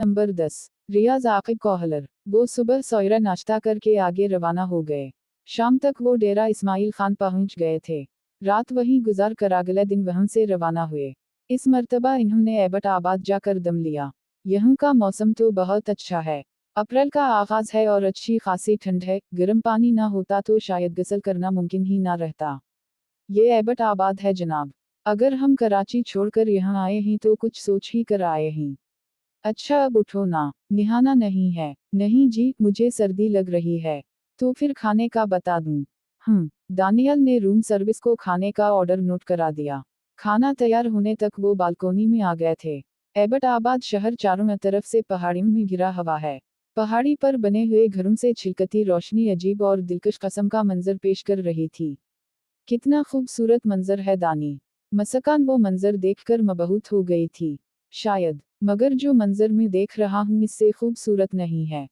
Number 10। रियाज Aqib Kohler. वो सुबह सौयरा नाश्ता करके आगे रवाना हो गए। शाम तक वो डेरा इस्माइल खान पहुंच गए थे। रात वहीं गुजार कर अगले दिन वहां से रवाना हुए। इस मर्तबा इन्होंने एबट आबाद जाकर दम लिया। यहाँ का मौसम तो बहुत अच्छा है। अप्रैल का आगाज है और अच्छी खासी ठंड है। गर्म पानी ना होता तो शायद गसल करना मुमकिन ही ना रहता। ये एबट आबाद है जनाब। अगर हम कराची छोड़कर यहाँ आए हैं तो कुछ सोच ही कर आए हैं। अच्छा अब उठो ना, निहाना नहीं है। नहीं जी, मुझे सर्दी लग रही है। तो फिर खाने का बता दूं। दानियल ने रूम सर्विस को खाने का ऑर्डर नोट करा दिया। खाना तैयार होने तक वो बालकोनी में आ गए थे। एबट आबाद शहर चारों तरफ से पहाड़ियों में घिरा हुआ है। पहाड़ी पर बने हुए घरों से छिलकती रोशनी अजीब और दिलकश किस्म का मंजर पेश कर रही थी। कितना खूबसूरत मंजर है दानी। मसकान वो मंजर देखकर मबहूत हो गई थी। शायद, मगर जो मंजर में देख रहा हूँ इससे खूबसूरत नहीं है।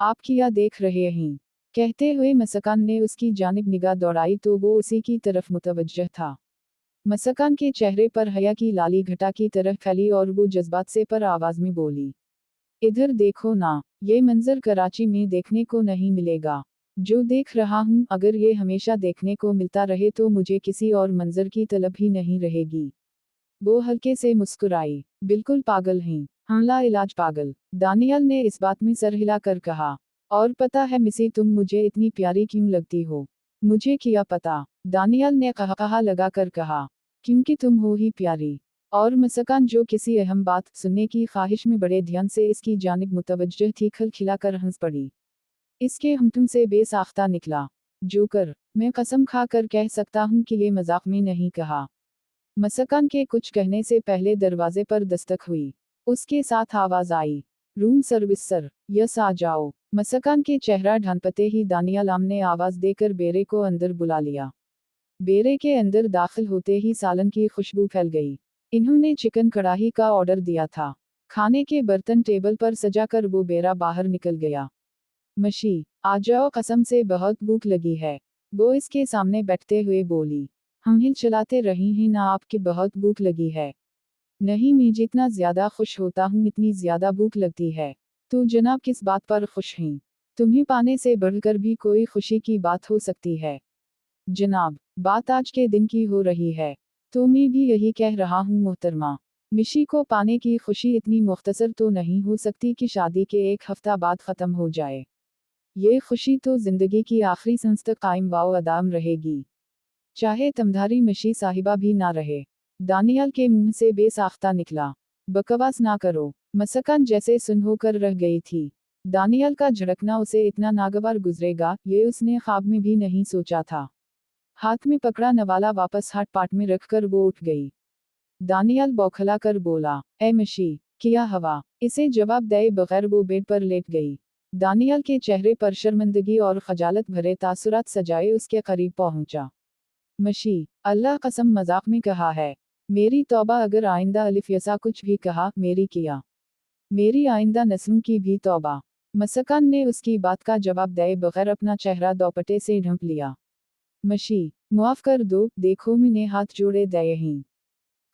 आप क्या देख रहे हैं? कहते हुए मसकान ने उसकी जानिब निगाह दौड़ाई तो वो उसी की तरफ मुतवज्जह था। मसकान के चेहरे पर हया की लाली घटा की तरह फैली और वो जज्बात से पर आवाज में बोली, इधर देखो ना, ये मंजर कराची में देखने को नहीं मिलेगा। जो देख रहा हूँ अगर ये हमेशा देखने को मिलता रहे तो मुझे किसी और मंजर की तलब ही नहीं रहेगी। वो हल्के से मुस्कुराई। बिल्कुल पागल हैं। हाँ ला इलाज पागल। दानियल ने इस बात में सर हिलाकर कहा। और पता है मिसी तुम मुझे इतनी प्यारी क्यों लगती हो? मुझे क्या पता? दानियल ने कहा लगा कर कहा। क्योंकि तुम हो ही प्यारी। और मसकान जो किसी अहम बात सुनने की ख्वाहिश में बड़े ध्यान से इसकी जानिब मुतवज्जह थी खिलखिलाकर हंस पड़ी। इसके हमतुम से बेसाख्ता निकला। जोकर, मैं कसम खा कर कह सकता हूँ कि ये मजाक में नहीं कहा। मसकान के कुछ कहने से पहले दरवाजे पर दस्तक हुई। उसके साथ आवाज आई, रूम सर्विस सर, यस आ जाओ। मसकान के चेहरा ढांपते ही दानियालाम ने आवाज देकर बेरे को अंदर बुला लिया। बेरे के अंदर दाखिल होते ही सालन की खुशबू फैल गई। इन्होंने चिकन कढ़ाई का ऑर्डर दिया था। खाने के बर्तन टेबल पर सजाकर वो बेरा बाहर निकल गया। मशी, आ जाओ, कसम से बहुत भूख लगी है। वो इसके सामने बैठते हुए बोली। हम हिल चलाते रही हैं ना, आपकी बहुत भूख लगी है? नहीं, मैं जितना ज्यादा खुश होता हूँ इतनी ज्यादा भूख लगती है। तो जनाब किस बात पर खुश हैं? तुम्हें पाने से बढ़कर भी कोई खुशी की बात हो सकती है? जनाब, बात आज के दिन की हो रही है। तो मैं भी यही कह रहा हूँ मोहतरमा। मिशी को पाने की खुशी इतनी मुख्तसर तो नहीं हो सकती कि शादी के एक हफ्ता बाद ख़त्म हो जाए। ये खुशी तो जिंदगी की आखिरी सांस तक कायम वाओ अदाम रहेगी, चाहे तमधारी मशी साहिबा भी ना रहे। दानियाल के मुंह से बेसाख्ता निकला। बकवास ना करो। मसकान जैसे सुन होकर रह गई थी। दानियाल का झड़कना उसे इतना नागवार गुजरेगा ये उसने ख्वाब में भी नहीं सोचा था। हाथ में पकड़ा नवाला वापस हाथ पाट में रखकर वो उठ गई। दानियाल बौखला कर बोला, ए मशी, किया हवा? इसे जवाब दे बगैर वो बेड पर लेट गई। दानियाल के चेहरे पर शर्मिंदगी और खजालत भरे तासुरात सजाए उसके करीब पहुंचा। मशी, अल्लाह कसम मजाक में कहा है। मेरी तौबा, अगर आइंदा अलिफ यसा कुछ भी कहा, मेरी किया। मेरी आइंदा नस्लों की भी तौबा। मसकान ने उसकी बात का जवाब दे बगैर अपना चेहरा दोपट्टे से ढंप लिया। मशी, मुआफ कर दो, देखो मैंने हाथ जोड़े दए हैं।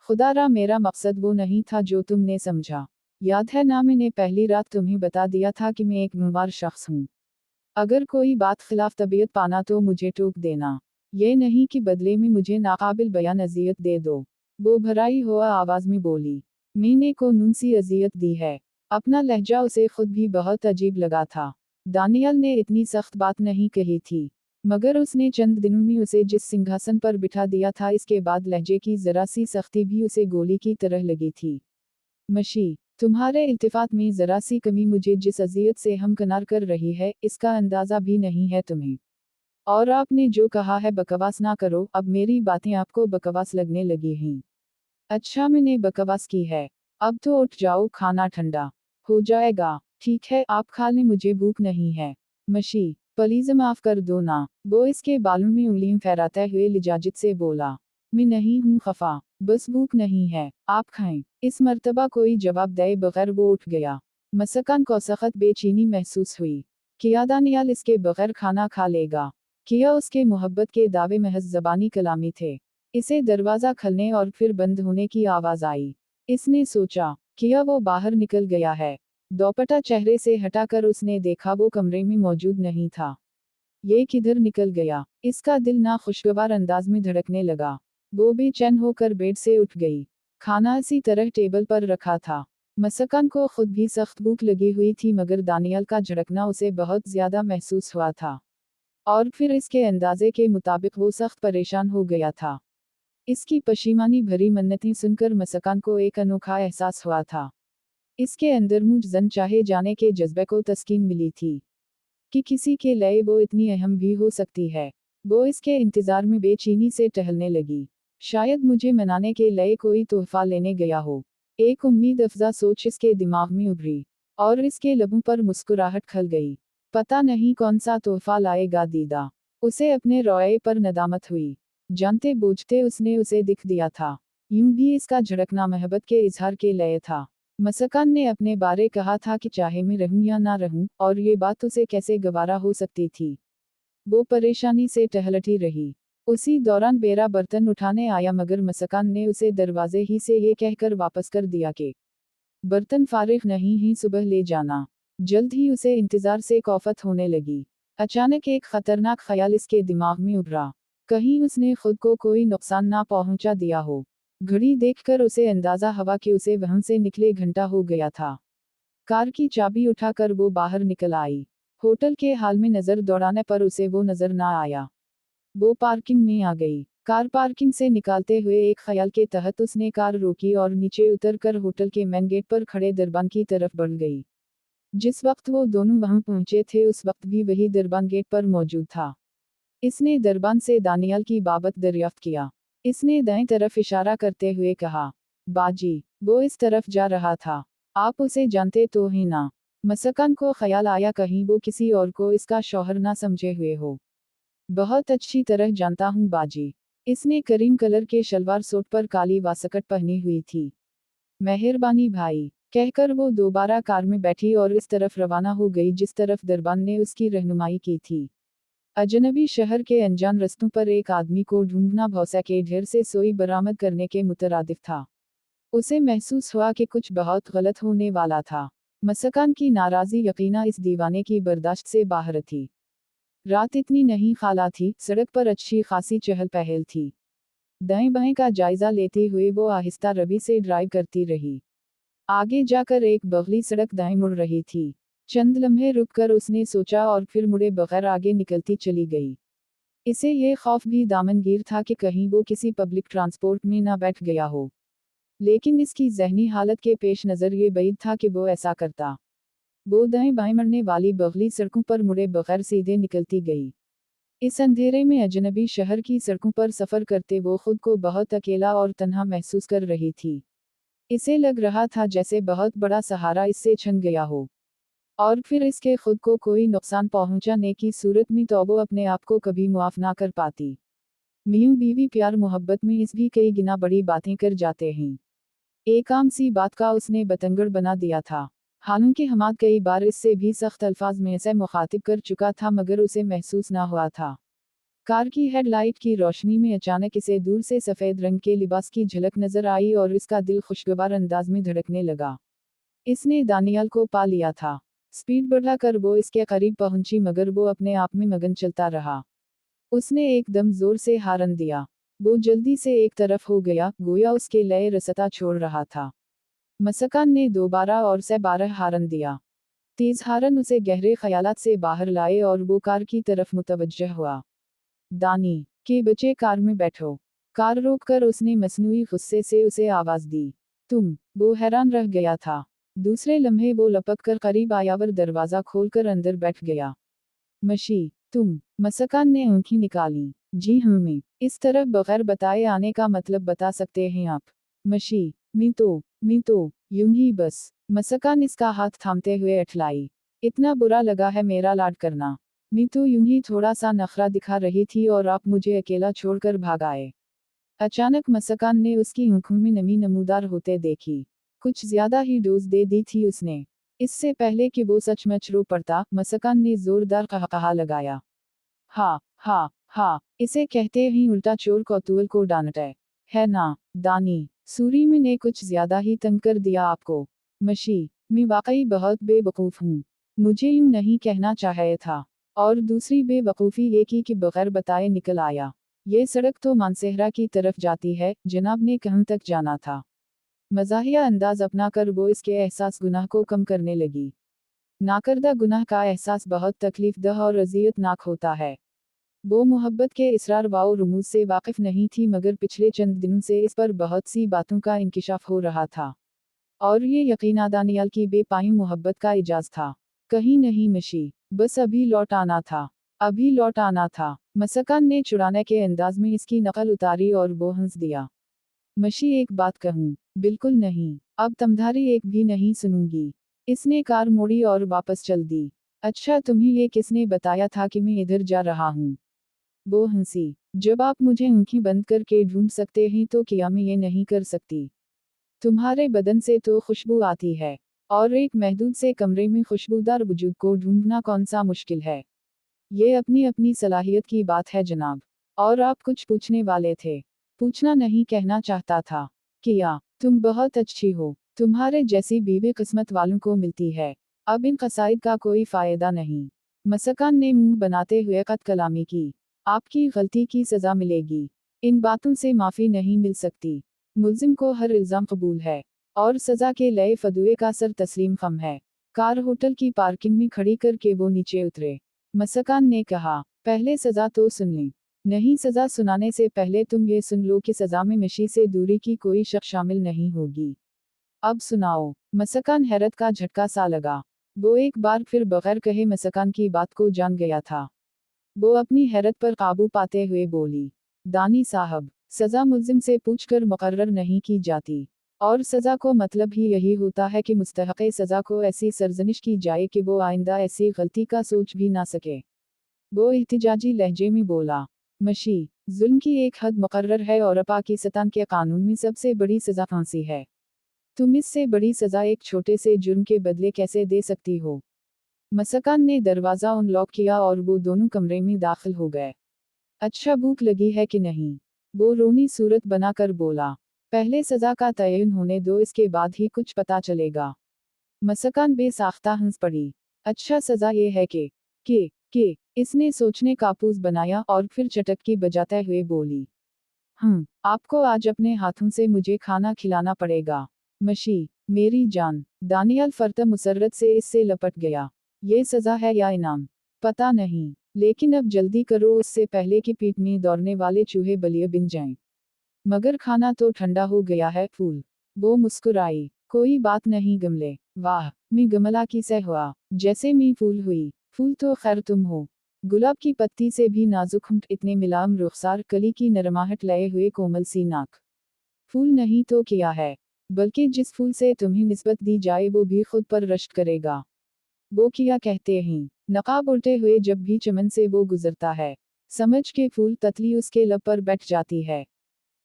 खुदारा मेरा मकसद वो नहीं था जो तुमने समझा। याद है ना, मैंने पहली रात तुम्हें बता दिया था कि मैं एक गुनहगार शख्स हूँ। अगर कोई बात खिलाफ तबीयत पाना तो मुझे टोक देना। ये नहीं कि बदले में मुझे नाकाबिल बयान अजियत दे दो। वो भराई हुआ आवाज में बोली। मैंने को नून सी अजियत दी है। अपना लहजा उसे खुद भी बहुत अजीब लगा था। दानियल ने इतनी सख्त बात नहीं कही थी, मगर उसने चंद दिनों में उसे जिस सिंहासन पर बिठा दिया था इसके बाद लहजे की जरा सी सख्ती भी उसे गोली की तरह लगी थी। मशी, तुम्हारे इल्तिफात में जरा सी कमी मुझे जिस अजियत से हमकनार कर रही है इसका अंदाजा भी नहीं है तुम्हें। और आपने जो कहा है बकवास ना करो, अब मेरी बातें आपको बकवास लगने लगी हैं। अच्छा, मैंने बकवास की है। अब तो उठ जाओ, खाना ठंडा हो जाएगा। ठीक है, आप खा लें, मुझे भूख नहीं है। मशी, प्लीज माफ कर दो ना। वो इसके बालों में उंगलियां फहराते हुए लिजाजित से बोला। मैं नहीं हूँ खफा, बस भूख नहीं है, आप खाएं। इस मर्तबा कोई जवाब दे बगैर वो उठ गया। मसकान को सख्त बेचैनी महसूस हुई। किया दानियाल इसके बगैर खाना खा लेगा? किया उसके मोहब्बत के दावे महज ज़बानी कलामी थे। इसे दरवाज़ा खुलने और फिर बंद होने की आवाज़ आई। इसने सोचा, किया वो बाहर निकल गया है। दोपट्टा चेहरे से हटाकर उसने देखा वो कमरे में मौजूद नहीं था। ये किधर निकल गया? इसका दिल नाखुशगवार अंदाज में धड़कने लगा। वो बेचैन होकर बेड से उठ गई। खाना इसी तरह टेबल पर रखा था। मसकान को खुद भी सख्त भूख लगी हुई थी, मगर दानियाल का झड़कना उसे बहुत ज्यादा महसूस हुआ था। और फिर इसके अंदाजे के मुताबिक वो सख्त परेशान हो गया था। इसकी पशीमानी भरी मन्नतें सुनकर मसकान को एक अनोखा एहसास हुआ था। इसके अंदर मुझ जन चाहे जाने के जज्बे को तस्कीन मिली थी कि किसी के लिए वो इतनी अहम भी हो सकती है। वो इसके इंतजार में बेचैनी से टहलने लगी। शायद मुझे मनाने के लिए कोई तोहफा लेने गया हो। एक उम्मीद अफजा सोच इसके दिमाग में उभरी और इसके लबों पर मुस्कुराहट खल गई। पता नहीं कौन सा तोहफा लाएगा दीदा। उसे अपने रवैये पर नदामत हुई। जानते बूझते उसने उसे दिख दिया था। यूं भी इसका झड़कना मोहब्बत के इजहार के लिए था। मसकान ने अपने बारे कहा था कि चाहे मैं रहूं या ना रहूं, और ये बात उसे कैसे गवारा हो सकती थी। वो परेशानी से टहलती रही। उसी दौरान बेरा बर्तन उठाने आया, मगर मसकान ने उसे दरवाजे ही से ये कहकर वापस कर दिया कि बर्तन फारिग नहीं ही, सुबह ले जाना। जल्द ही उसे इंतजार से कौफत होने लगी। अचानक एक खतरनाक ख्याल इसके दिमाग में उभरा। कहीं उसने खुद को कोई नुकसान ना पहुंचा दिया हो। घड़ी देखकर उसे अंदाजा हुआ कि उसे वहां से निकले घंटा हो गया था। कार की चाबी उठाकर वो बाहर निकल आई। होटल के हाल में नजर दौड़ाने पर उसे वो नजर ना आया। वो पार्किंग में आ गई। कार पार्किंग से निकालते हुए एक ख्याल के तहत उसने कार रोकी और नीचे उतरकर होटल के मेन गेट पर खड़े दरबान की तरफ बढ़ गई। जिस वक्त वो दोनों वहां पहुंचे थे उस वक्त भी वही दरबान गेट पर मौजूद था। इसने दरबान से दानियाल की बाबत दरियाफ्त किया। इसने दाएं तरफ इशारा करते हुए कहा, बाजी, वो इस तरफ जा रहा था। आप उसे जानते तो ही ना? मसकान को ख्याल आया कहीं वो किसी और को इसका शौहर ना समझे हुए हो। बहुत अच्छी तरह जानता हूँ बाजी। इसने करीम कलर के शलवार सूट पर काली वासकट पहनी हुई थी। मेहरबानी भाई, कहकर वो दोबारा कार में बैठी और इस तरफ रवाना हो गई जिस तरफ दरबान ने उसकी रहनुमाई की थी। अजनबी शहर के अनजान रस्तों पर एक आदमी को ढूंढना भौसा के ढेर से सोई बरामद करने के मुतरादिफ था। उसे महसूस हुआ कि कुछ बहुत गलत होने वाला था। मसकान की नाराजी यकीना इस दीवाने की बर्दाश्त से बाहर थी। रात इतनी नहीं खाला थी, सड़क पर अच्छी खासी चहल पहल थी। दाएं बाएं का जायजा लेते हुए वो आहिस्ता रवि से ड्राइव करती रही। आगे जाकर एक बगली सड़क दाएं मुड़ रही थी। चंद लम्हे रुककर उसने सोचा और फिर मुड़े बगैर आगे निकलती चली गई। इसे ये खौफ भी दामनगीर था कि कहीं वो किसी पब्लिक ट्रांसपोर्ट में ना बैठ गया हो। लेकिन इसकी जहनी हालत के पेश नज़र ये बैद था कि वो ऐसा करता। वो दाएं बाएं मरने वाली बगली सड़कों पर मुड़े बगैर सीधे निकलती गई। इस अंधेरे में अजनबी शहर की सड़कों पर सफ़र करते वो खुद को बहुत अकेला और तन्हा महसूस कर रही थी। इसे लग रहा था जैसे बहुत बड़ा सहारा इससे छिन गया हो, और फिर इसके खुद को कोई नुकसान पहुंचाने की सूरत में तो वो अपने आप को कभी मुआफ ना कर पाती। मियां बीवी प्यार मोहब्बत में इस भी कई गिना बड़ी बातें कर जाते हैं। एक आम सी बात का उसने बतंगड़ बना दिया था। हालांकि हमाद कई बार इससे भी सख्त अल्फाज में इसे मुखातिब कर चुका था, मगर उसे महसूस ना हुआ था। कार की हेडलाइट की रोशनी में अचानक इसे दूर से सफ़ेद रंग के लिबास की झलक नजर आई और इसका दिल खुशगवार अंदाज में धड़कने लगा। इसने दानियाल को पा लिया था। स्पीड बढ़ाकर वो इसके करीब पहुंची, मगर वो अपने आप में मगन चलता रहा। उसने एकदम जोर से हारन दिया। वो जल्दी से एक तरफ हो गया, गोया उसके लिए रास्ता छोड़ रहा था। मसकान ने दोबारा और से 12 हारन दिया। तेज हारन उसे गहरे ख्यालात से बाहर लाए और वो कार की तरफ मुतवज्जह हुआ। दानी के बच्चे, कार में बैठो। कार रोककर उसने मसनूई गुस्से से उसे आवाज दी, तुम। वो हैरान रह गया था। दूसरे लम्हे वो लपक कर करीब आया और दरवाजा खोलकर अंदर बैठ गया। मशी, तुम? मसकान ने आंखें निकाली। जी हाँ मैं। इस तरफ बगैर बताए आने का मतलब बता सकते हैं आप? मशी, मैं तो यूं ही बस। मसकान इसका हाथ थामते हुए अठलाई। इतना बुरा लगा है मेरा लाड करना? मैं तो यूं ही थोड़ा सा नखरा दिखा रही थी और आप मुझे अकेला छोड़कर भाग आए। अचानक मसकान ने उसकी आंखों में नमी नमूदार होते देखी। कुछ ज्यादा ही डोज दे दी थी उसने। इससे पहले कि वो सचमुच रो पड़ता, मसकान ने जोरदार कहकहा लगाया। हा हा हा, इसे कहते ही उल्टा चोर कौतूहल को डांटे। है ना दानी, सूरी में ने कुछ ज्यादा ही तंग कर दिया आपको? मशी, मैं वाकई बहुत बेवकूफ़ हूँ। मुझे यूँ नहीं कहना चाहिए था। और दूसरी बेवकूफ़ी ये की कि बगैर बताए निकल आया। ये सड़क तो मानसेहरा की तरफ जाती है, जनाब ने कहाँ तक जाना था। मज़ाहिया अंदाज अपनाकर वो इसके एहसास गुनाह को कम करने लगी। नाकरदा गुनाह का एहसास बहुत तकलीफदह और अज़ियतनाक होता है। वो मोहब्बत के इसरार वाओ रुमूज़ से वाकिफ नहीं थी, मगर पिछले चंद दिनों से इस पर बहुत सी बातों का इंकिशाफ हो रहा था। और ये यकीना दानियाल की बेपायूं मोहब्बत का इजाज़ था। कहीं नहीं मशी, बस अभी लौट आना था। अभी लौट आना था। मसकान ने चुराने के अंदाज में इसकी नकल उतारी और वो हंस दिया। मशी, एक बात कहूँ? बिल्कुल नहीं, अब तमधारी एक भी नहीं सुनूंगी। इसने कार मोड़ी और वापस चल दी। अच्छा, तुम्हें ये किसने बताया था कि मैं इधर जा रहा हूँ? वो हंसी। जब आप मुझे आंखें बंद करके ढूंढ सकते हैं तो क्या मैं ये नहीं कर सकती? तुम्हारे बदन से तो खुशबू आती है। और एक महदूद से कमरे में खुशबूदार वजूद को ढूंढना कौन सा मुश्किल है? ये अपनी अपनी सलाहियत की बात है जनाब। और आप कुछ पूछने वाले थे? पूछना नहीं, कहना चाहता था। किया, तुम बहुत अच्छी हो। तुम्हारे जैसी बीवी किस्मत वालों को मिलती है। अब इन कसाइद का कोई फायदा नहीं। मसकान ने मुंह बनाते हुए कत कलामी की। आपकी गलती की सजा मिलेगी। इन बातों से माफी नहीं मिल सकती। मुल्जिम को हर इल्जाम कबूल है। और सजा के लए फदुए का सर तस्लीम खम है। कार होटल की पार्किंग में खड़ी करके वो नीचे उतरे। मसकान ने कहा, पहले सजा तो सुन लें। नहीं, सजा सुनाने से पहले तुम ये सुन लो कि सजा में मशी से दूरी की कोई शक शामिल नहीं होगी। अब सुनाओ। मसकान हैरत का झटका सा लगा। वो एक बार फिर बगैर कहे मसकान की बात को जान गया था। वो अपनी हैरत पर काबू पाते हुए बोली, दानी साहब, सजा मुल्जिम से पूछकर मुकर्रर नहीं की जाती। और सजा को मतलब ही यही होता है कि मुस्तहक़े सजा को ऐसी सरजनिश की जाए कि वो आइंदा ऐसी गलती का सोच भी ना सके। वो एहतिजाजी लहजे में बोला, मशी, जुल्म की एक हद मुकर्रर है और पाकिस्तान के कानून में सबसे बड़ी सजा फांसी है। तुम इससे बड़ी सजा एक छोटे से जुर्म के बदले कैसे दे सकती हो? मसकान ने दरवाज़ा अनलॉक किया और वो दोनों कमरे में दाखिल हो गए। अच्छा, भूख लगी है कि नहीं? वो रोनी सूरत बनाकर बोला। पहले सजा का तयन होने दो, इसके बाद ही कुछ पता चलेगा। मसकान बेसाख्ता हंस पड़ी। अच्छा, सजा ये है कि इसने सोचने का पूस बनाया और फिर चटकी बजाते हुए बोली, आपको आज अपने हाथों से मुझे खाना खिलाना पड़ेगा। मशी, मेरी जान। दानियाल फर्त मुसर्रत से इससे लपट गया। ये सजा है या इनाम? पता नहीं, लेकिन अब जल्दी करो, उससे पहले कि पीठ में दौड़ने वाले चूहे बलिए बिन जाएं। मगर खाना तो ठंडा हो गया है। फूल। वो मुस्कुराई। कोई बात नहीं गमले। वाह, मैं गमला की से हुआ, जैसे मैं फूल हुई। फूल तो खैर तुम हो। गुलाब की पत्ती से भी नाजुक होंठ, इतने मिलाम रुखसार, कली की नरमाहट लये हुए कोमल सी नाक। फूल नहीं तो क्या है? बल्कि जिस फूल से तुम्हें निस्बत दी जाए वो भी खुद पर रश्क करेगा। वो क्या कहते हैं, नकाब उल्टे हुए जब भी चमन से वो गुजरता है, समझ के फूल ततली उसके लब पर बैठ जाती है।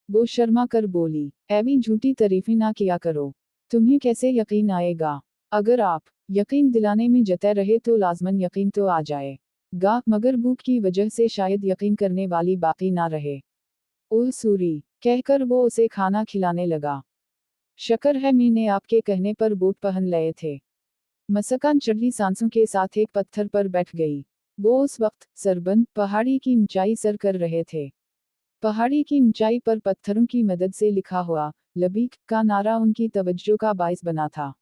वो शर्मा कर बोली, ऐवी झूठी तारीफें ना किया करो। तुम्हें कैसे यकीन आएगा? अगर आप यकीन दिलाने में जते रहे तो लाजमन यकीन तो आ जाए गा, मगर भूख की वजह से शायद यकीन करने वाली बाकी ना रहे। ओह सूरी, कहकर वो उसे खाना खिलाने लगा। शक्र है मैंने आपके कहने पर बूट पहन लिए थे। मसकान चढ़ी सांसों के साथ एक पत्थर पर बैठ गई। वो उस वक्त सरबंद पहाड़ी की ऊंचाई सर कर रहे थे। पहाड़ी की ऊंचाई पर पत्थरों की मदद से लिखा हुआ लबीक का नारा उनकी तवज्जो का बाइस बना था।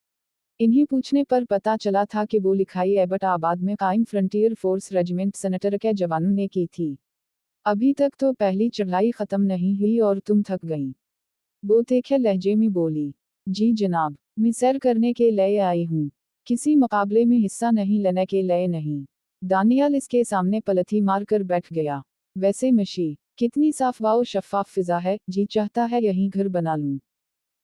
इन्हीं पूछने पर पता चला था कि वो लिखाई एबट आबाद में कायम फ्रंटियर फोर्स रेजिमेंट सेनेटर के जवानों ने की थी। अभी तक तो पहली चढ़ाई खत्म नहीं हुई और तुम थक गईं। वो तीखे लहजे में बोली, जी जनाब, मैं सैर करने के लिए आई हूँ, किसी मुकाबले में हिस्सा नहीं लेने के लिए नहीं। दानियाल इसके सामने पलथी मार कर बैठ गया। वैसे मशी, कितनी साफ व शफ़ाफ फिजा है, जी चाहता है यहीं घर बना लूं।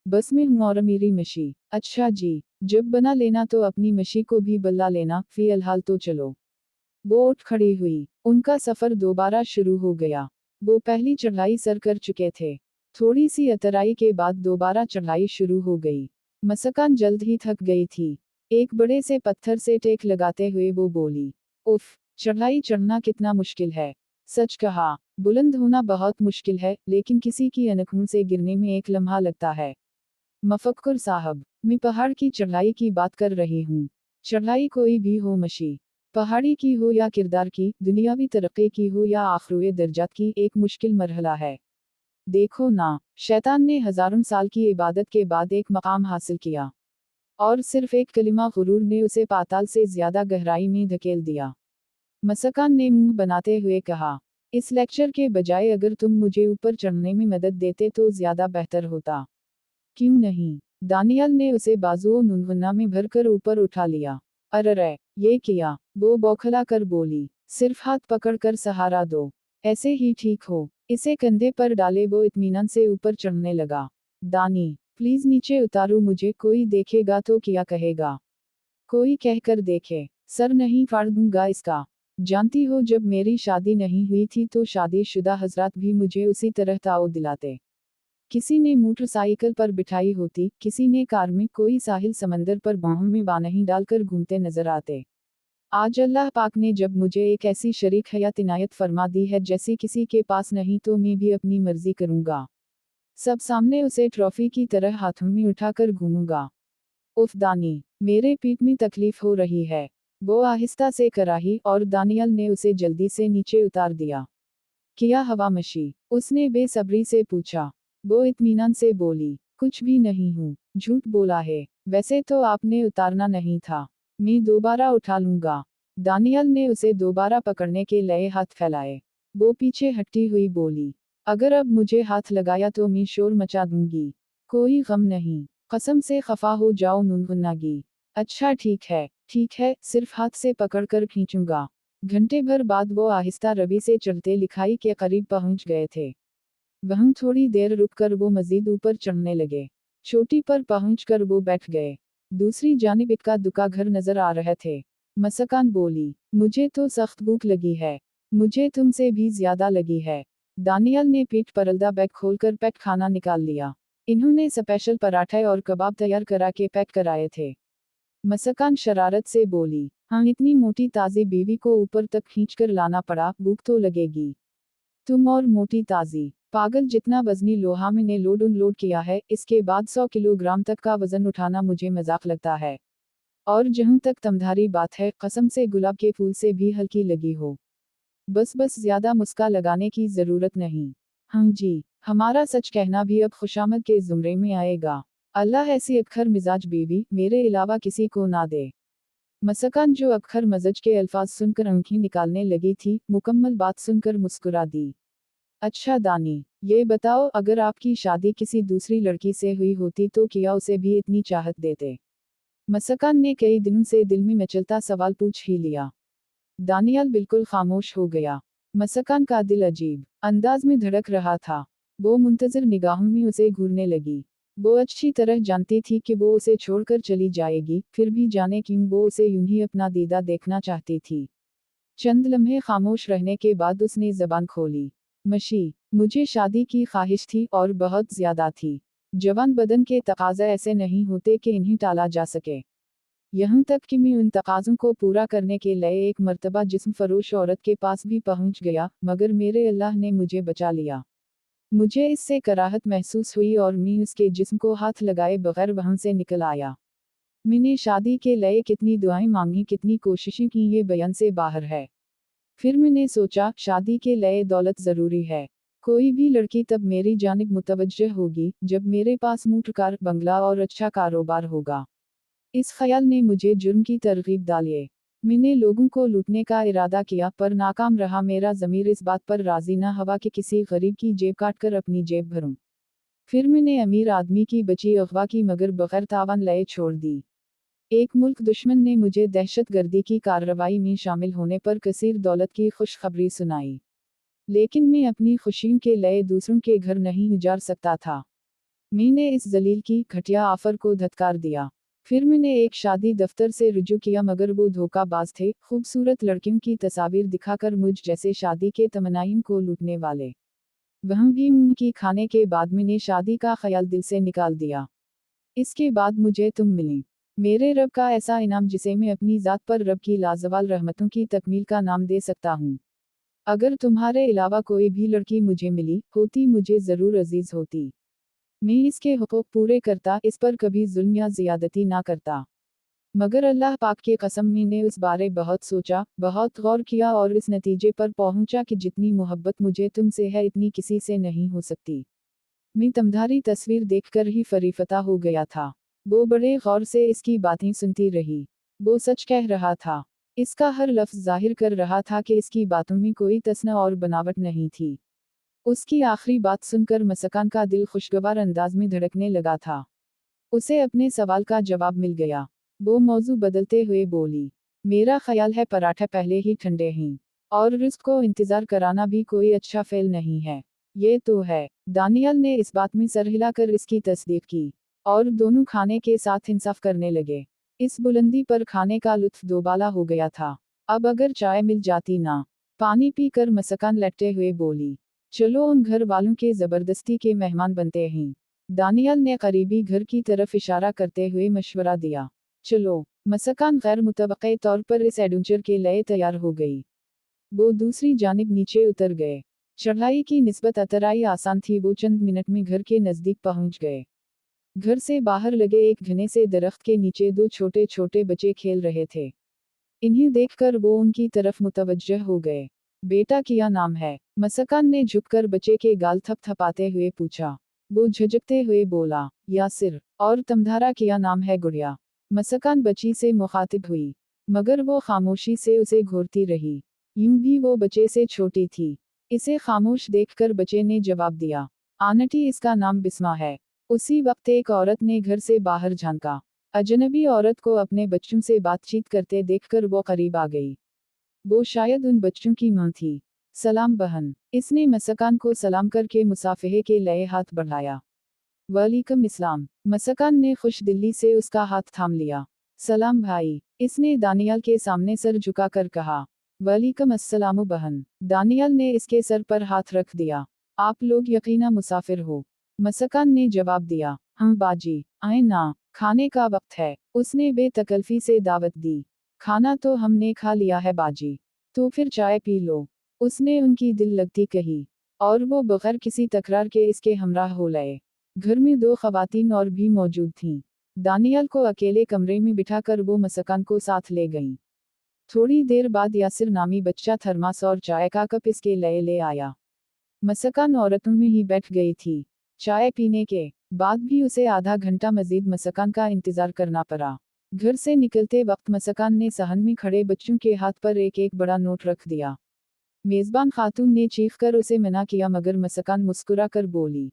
बस में हूँ और मेरी मशी। अच्छा जी, जब बना लेना तो अपनी मशी को भी बल्ला लेना, फिलहाल तो चलो। वो उठ खड़ी हुई। उनका सफर दोबारा शुरू हो गया। वो पहली चढ़ाई सर कर चुके थे। थोड़ी सी अतराई के बाद दोबारा चढ़ाई शुरू हो गई। मसकान जल्द ही थक गई थी। एक बड़े से पत्थर से टेक लगाते हुए वो बोली, उफ, चढ़ाई चढ़ना कितना मुश्किल है। सच कहा, बुलंद होना बहुत मुश्किल है, लेकिन किसी की अनखून से गिरने में एक लम्हा लगता है। मफक्कुर साहब, मैं पहाड़ की चढ़ाई की बात कर रही हूँ। चढ़ाई कोई भी हो, मशी पहाड़ी की हो या किरदार की, दुनियावी तरक्की की हो या आखिरी दर्जात की, एक मुश्किल मरहला है। देखो ना, शैतान ने हजारों साल की इबादत के बाद एक मकाम हासिल किया, और सिर्फ एक कलिमा गुरूर ने उसे पाताल से ज्यादा गहराई में धकेल दिया। मसकान ने मुंह बनाते हुए कहा, इस लेक्चर के बजाय अगर तुम मुझे ऊपर चढ़ने में मदद देते तो ज्यादा बेहतर होता। क्यों नहीं? दानियल ने उसे बाजुओं नुनगुन्ना में भरकर ऊपर उठा लिया। अरे, ये किया? वो बौखला कर बोली, सिर्फ हाथ पकड़कर सहारा दो। ऐसे ही ठीक हो। इसे कंधे पर डाले वो इत्मीनान से ऊपर चढ़ने लगा। दानी, प्लीज नीचे उतारो मुझे, कोई देखेगा तो क्या कहेगा? कोई कहकर देखे, सर नहीं फाड़ दूंगा इसका। जानती हो, जब मेरी शादी नहीं हुई थी तो शादीशुदा हजरात भी मुझे उसी तरह ताओ दिलाते। किसी ने मोटरसाइकिल पर बिठाई होती, किसी ने कार में, कोई साहिल समंदर पर बाहों में बानही डालकर घूमते नजर आते। आज अल्लाह पाक ने जब मुझे एक ऐसी शरीक हयात इनायत फरमा दी है जैसी किसी के पास नहीं, तो मैं भी अपनी मर्जी करूंगा। सब सामने उसे ट्रॉफी की तरह हाथों में उठाकर घूमूंगा। उफ दानी, मेरे पीठ में तकलीफ हो रही है। वो आहिस्ता से कराही, और दानियल ने उसे जल्दी से नीचे उतार दिया। किया हवा मशी? उसने बेसब्री से पूछा। वो इत्मीनान से बोली, कुछ भी नहीं हूँ। झूठ बोला है। वैसे तो आपने उतारना नहीं था। मैं दोबारा उठा लूंगा। दानियल ने उसे दोबारा पकड़ने के लिए हाथ फैलाए। वो पीछे हटती हुई बोली, अगर अब मुझे हाथ लगाया तो मैं शोर मचा दूंगी। कोई गम नहीं, कसम से खफा हो जाओ नुनगुन्नागी। अच्छा ठीक है, सिर्फ हाथ से पकड़कर खींचूंगा। घंटे भर बाद वो आहिस्ता रवि से चढ़ते लिखाई के करीब पहुंच गए थे। वहीं थोड़ी देर रुककर वो मजीद ऊपर चढ़ने लगे। चोटी पर पहुंचकर वो बैठ गए। दूसरी जानिब इक्का दुक्का घर नजर आ रहे थे। मसकान बोली, मुझे तो सख्त भूख लगी है। मुझे तुमसे भी ज्यादा लगी है। दानियल ने पीठ परल्दा बैग खोलकर पैक खाना निकाल लिया। इन्होंने स्पेशल पराठे और कबाब तैयार करा के पैक कराए थे। मसकान शरारत से बोली, हाँ, इतनी मोटी ताजी बीवी को ऊपर तक खींचकर लाना पड़ा, भूख तो लगेगी। तुम और मोटी ताजी पागल, जितना वजनी लोहा मैंने लोड अनलोड किया है, इसके बाद 100 किलोग्राम तक का वजन उठाना मुझे मजाक लगता है। और जहाँ तक तमधारी बात है, कसम से गुलाब के फूल से भी हल्की लगी हो। बस ज्यादा मुस्का लगाने की जरूरत नहीं। हाँ जी, हमारा सच कहना भी अब खुशामद के जुमरे में आएगा। अल्लाह ऐसी अखर मिजाज बीवी मेरे अलावा किसी को ना दे। मसकान, जो अखर मजज के अल्फाज सुनकर आंखें निकालने लगी थी, मुकम्मल बात सुनकर मुस्कुरा दी। अच्छा दानी, ये बताओ, अगर आपकी शादी किसी दूसरी लड़की से हुई होती तो क्या उसे भी इतनी चाहत देते? मसकान ने कई दिनों से दिल में मचलता सवाल पूछ ही लिया। दानियाल बिल्कुल खामोश हो गया। मसकान का दिल अजीब अंदाज में धड़क रहा था। वो मुंतजर निगाहों में उसे घूरने लगी। वो अच्छी तरह जानती थी कि वो उसे छोड़कर चली जाएगी, फिर भी जाने क्यों वो उसे यूं ही अपना दीदा देखना चाहती थी। चंद लम्हे खामोश रहने के बाद उसने जबान खोली। मशी, मुझे शादी की ख्वाहिश थी, और बहुत ज्यादा थी। जवान बदन के तकाज़े ऐसे नहीं होते कि इन्हें टाला जा सके। यहाँ तक कि मैं उन तकाज़ों को पूरा करने के लिए एक मर्तबा जिस्म फरोश औरत के पास भी पहुँच गया, मगर मेरे अल्लाह ने मुझे बचा लिया। मुझे इससे कराहत महसूस हुई और मैं उसके जिस्म को हाथ लगाए बगैर वहाँ से निकल आया। मैंने शादी के लिए कितनी दुआएं मांगी, कितनी कोशिशें की, ये बयान से बाहर है। फिर मैंने सोचा, शादी के लिए दौलत जरूरी है। कोई भी लड़की तब मेरी जानिब मुतवज्जह होगी जब मेरे पास मोटर कार, बंगला और अच्छा कारोबार होगा। इस ख्याल ने मुझे जुर्म की तरगीब डाली। मैंने लोगों को लूटने का इरादा किया, पर नाकाम रहा। मेरा ज़मीर इस बात पर राजी न हुआ कि किसी गरीब की जेब काटकर अपनी जेब भरूं। फिर मैंने अमीर आदमी की बची अगवा की, मगर बगैर तावान लए छोड़ दी। एक मुल्क दुश्मन ने मुझे दहशतगर्दी की कार्रवाई में शामिल होने पर कसीर दौलत की खुशखबरी सुनाई। लेकिन मैं अपनी खुशियों के लिए दूसरों के घर नहीं उजाड़ सकता था। मैंने इस जलील की घटिया ऑफर को धत्कार दिया। फिर मैंने एक शादी दफ्तर से रुजू किया, मगर वो धोखाबाज थे, खूबसूरत लड़कियों की तस्वीर दिखाकर मुझ जैसे शादी के तमन्नाइयों को लूटने वाले। वहाँ भी मुंह की खाने के बाद मैंने शादी का ख्याल दिल से निकाल दिया। इसके बाद मुझे तुम मिली, मेरे रब का ऐसा इनाम जिसे मैं अपनी ज़ात पर रब की लाजवाल रहमतों की तकमील का नाम दे सकता हूँ। अगर तुम्हारे अलावा कोई भी लड़की मुझे मिली होती, मुझे ज़रूर अजीज होती। मैं इसके हुकूक पूरे करता, इस पर कभी जुल्म या ज़ियादती ना करता। मगर अल्लाह पाक की कसम, मैंने उस बारे बहुत सोचा, बहुत गौर किया और इस नतीजे पर पहुंचा कि जितनी मोहब्बत मुझे तुमसे है इतनी किसी से नहीं हो सकती। मैं तुम्हारी तस्वीर देखकर ही फरीफता हो गया था। वो बड़े गौर से इसकी बातें सुनती रही। वो सच कह रहा था। इसका हर लफ्ज़ जाहिर कर रहा था कि इसकी बातों में कोई तसना और बनावट नहीं थी। उसकी आखिरी बात सुनकर मसकान का दिल खुशगवार अंदाज में धड़कने लगा था। उसे अपने सवाल का जवाब मिल गया। वो मौजू बदलते हुए बोली, मेरा ख्याल है पराठे पहले ही ठंडे हैं, और रिस्क को इंतज़ार कराना भी कोई अच्छा फेल नहीं है। ये तो है। दानियल ने इस बात में सर हिलाकर इसकी तस्दीक की, और दोनों खाने के साथ इंसाफ करने लगे। इस बुलंदी पर खाने का लुत्फ दोबाला हो गया था। अब अगर चाय मिल जाती ना। पानी पीकर मसकान लटते हुए बोली, चलो उन घर वालों के ज़बरदस्ती के मेहमान बनते हैं। दानियल ने करीबी घर की तरफ इशारा करते हुए मशवरा दिया। चलो। मसकान गैर मुतवक्के तौर पर इस एडवेंचर के लिए तैयार हो गई। वो दूसरी जानिब नीचे उतर गए। चढ़ाई की निस्बत अतराई आसान थी। वो चंद मिनट में घर के नज़दीक पहुंच गए। घर से बाहर लगे एक घने से दरख्त के नीचे दो छोटे छोटे बच्चे खेल रहे थे। इन्हें देखकर वो उनकी तरफ मुतवज्जह हो गए। बेटा क्या नाम है? मसकान ने झुककर बच्चे के गाल थपथपाते हुए पूछा। वो झिझकते हुए बोला, यासिर। और तुम्हारा क्या नाम है गुड़िया? मसकान बच्ची से मुखातिब हुई, मगर वो खामोशी से उसे घूरती रही। यूं भी वो बच्चे से छोटी थी। इसे खामोश देखकर बच्चे ने जवाब दिया, आंटी इसका नाम बिस्मा है। उसी वक्त एक औरत ने घर से बाहर झांका। अजनबी औरत को अपने बच्चों से बातचीत करते देखकर वो करीब आ गई। वो शायद उन बच्चों की मां थी। सलाम बहन। इसने मसकान को सलाम करके मुसाफिहे के लिए हाथ बढ़ाया। वालेकुम इस्लाम। मसकान ने खुश दिली से उसका हाथ थाम लिया। सलाम भाई। इसने दानियल के सामने सर झुकाकर कहा। वालेकुम अस्सलाम बहन। दानियल ने इसके सर पर हाथ रख दिया। आप लोग यकीना मुसाफिर हो? मसकान ने जवाब दिया, हाँ बाजी, आए ना, खाने का वक्त है। उसने बेतकल्फी से दावत दी। खाना तो हमने खा लिया है बाजी। तो फिर चाय पी लो। उसने उनकी दिल लगती कही, और वो बगैर किसी तकरार के इसके हमराह हो लए। घर में दो खवातीन और भी मौजूद थीं। दानियल को अकेले कमरे में बिठाकर वो मसकान को साथ ले गईं। थोड़ी देर बाद यासिर नामी बच्चा थर्मास और चाय का कप इसके लिए ले आया। मसकान औरतों में ही बैठ गई थी। चाय पीने के बाद भी उसे आधा घंटा मजीद मसकान का इंतजार करना पड़ा। घर से निकलते वक्त मसकान ने सहन में खड़े बच्चों के हाथ पर एक एक बड़ा नोट रख दिया। मेजबान खातून ने चीख कर उसे मना किया, मगर मसकान मुस्कुरा कर बोली,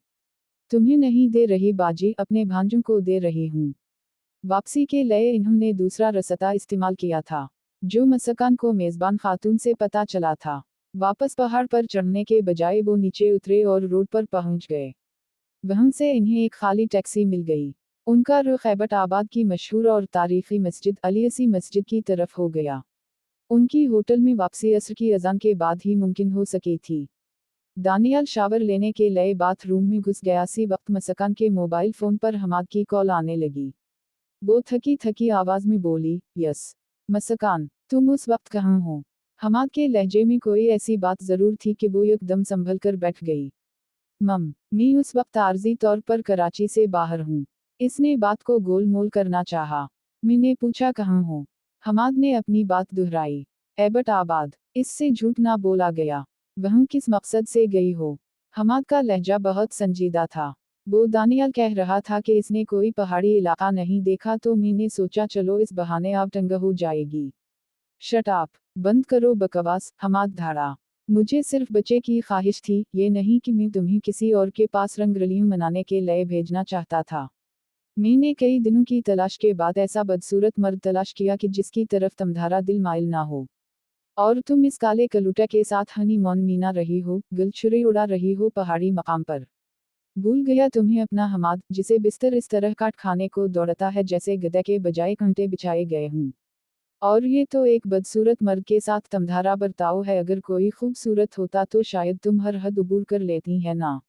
तुम्हें नहीं दे रही बाजी, अपने भांजों को दे रही हूँ। वापसी के लिए इन्होंने दूसरा रसता इस्तेमाल किया था, जो मसकान को मेजबान खातून से पता चला था। वापस पहाड़ पर चढ़ने के बजाय वो नीचे उतरे और रोड पर पहुंच गए। वहां से इन्हें एक खाली टैक्सी मिल गई। उनका रुख ऐबट आबाद की मशहूर और तारीखी मस्जिद अली मस्जिद की तरफ हो गया। उनकी होटल में वापसी असर की अजान के बाद ही मुमकिन हो सकी थी। दानियल शावर लेने के लिए बाथरूम में घुस गया। सी वक्त मसकान के मोबाइल फोन पर हमाद की कॉल आने लगी। वो थकी थकी आवाज में बोली, यस। मसकान, तुम उस वक्त कहाँ हो? हमाद के लहजे में कोई ऐसी बात जरूर थी कि वो एकदम संभल कर बैठ गई। मैं उस वक्त आर्जी तौर पर कराची से बाहर हूँ। इसने बात को गोल मोल करना चाहा। मैंने पूछा कहाँ हो? हमाद ने अपनी बात दोहराई, एबट आबाद। इससे झूठ ना बोला गया। वहाँ किस मकसद से गई हो? हमाद का लहजा बहुत संजीदा था। वो दानियल कह रहा था कि इसने कोई पहाड़ी इलाका नहीं देखा, तो मैंने सोचा चलो इस बहाने आप टंग हो जाएगी। शट अप, बंद करो बकवास, हमाद धाड़ा। मुझे सिर्फ बच्चे की ख्वाहिश थी, ये नहीं कि मैं तुम्हें किसी और के पास रंगरलियों मनाने के लिए भेजना चाहता था। मैंने कई दिनों की तलाश के बाद ऐसा बदसूरत मर्द तलाश किया कि जिसकी तरफ तुम्हारा दिल माइल ना हो। और तुम इस काले कलूटा के साथ हनीमून मीना रही हो, गुलछुरी उड़ा रही हो पहाड़ी मकाम पर। भूल गया तुम्हें अपना हमाद, जिसे बिस्तर इस तरह काट खाने को दौड़ता है जैसे गधा के बजाय कंटे बिछाए गए हूँ। और ये तो एक बदसूरत मर्द के साथ तुम्हारा बर्ताव है। अगर कोई खूबसूरत होता तो शायद तुम हर हद उबूर कर लेती है ना।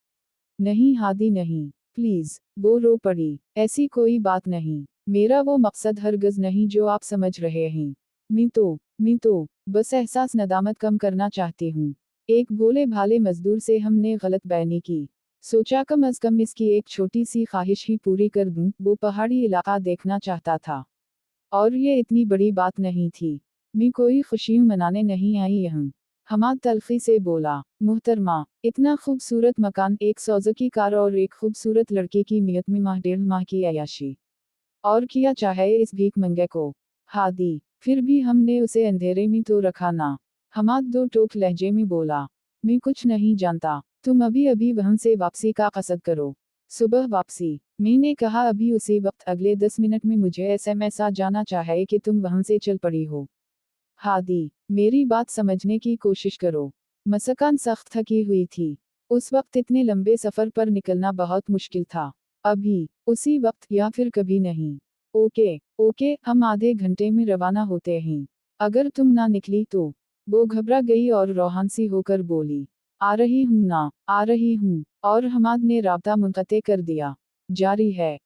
नहीं हादी नहीं, प्लीज। वो रो पड़ी, ऐसी कोई बात नहीं। मेरा वो मकसद हरगज नहीं जो आप समझ रहे हैं। मैं तो बस एहसास नदामत कम करना चाहती हूँ। एक भोले भाले मजदूर से हमने गलत बयानी की। सोचा कम अज कम इसकी एक छोटी सी ख्वाहिश ही पूरी कर दूं, वो पहाड़ी इलाका देखना चाहता था। और ये इतनी बड़ी बात नहीं थी। मैं कोई खुशी मनाने नहीं आई यहाँ। हमाद तल्खी से बोला, मुहतरमा, इतना खूबसूरत मकान, एक सौज़की कार और एक खूबसूरत लड़के की मियत में माह 1.5 माह की अय्याशी। और किया चाहे इस भीख मंगे को। हादी, फिर भी हमने उसे अंधेरे में तो रखा ना। हमाद दो टोक लहजे में बोला, मैं कुछ नहीं जानता, तुम अभी अभी वहाँ से वापसी का कसद करो। सुबह वापसी, मैंने कहा अभी उसी वक्त अगले 10 मिनट में मुझे एसएमएस आ जाना चाहिए कि तुम वहाँ से चल पड़ी हो। हादी, मेरी बात समझने की कोशिश करो। मसकान सख्त थकी हुई थी। उस वक्त इतने लंबे सफर पर निकलना बहुत मुश्किल था। अभी, उसी वक्त या फिर कभी नहीं। ओके, ओके, हम आधे घंटे में रवाना होते हैं। अगर तुम ना निकली तो। वो घबरा गई और रोहान सी होकर बोली, आ रही हूँ ना, आ रही हूँ। और हमाद ने राब्ता मुनक़ते कर दिया। जारी है।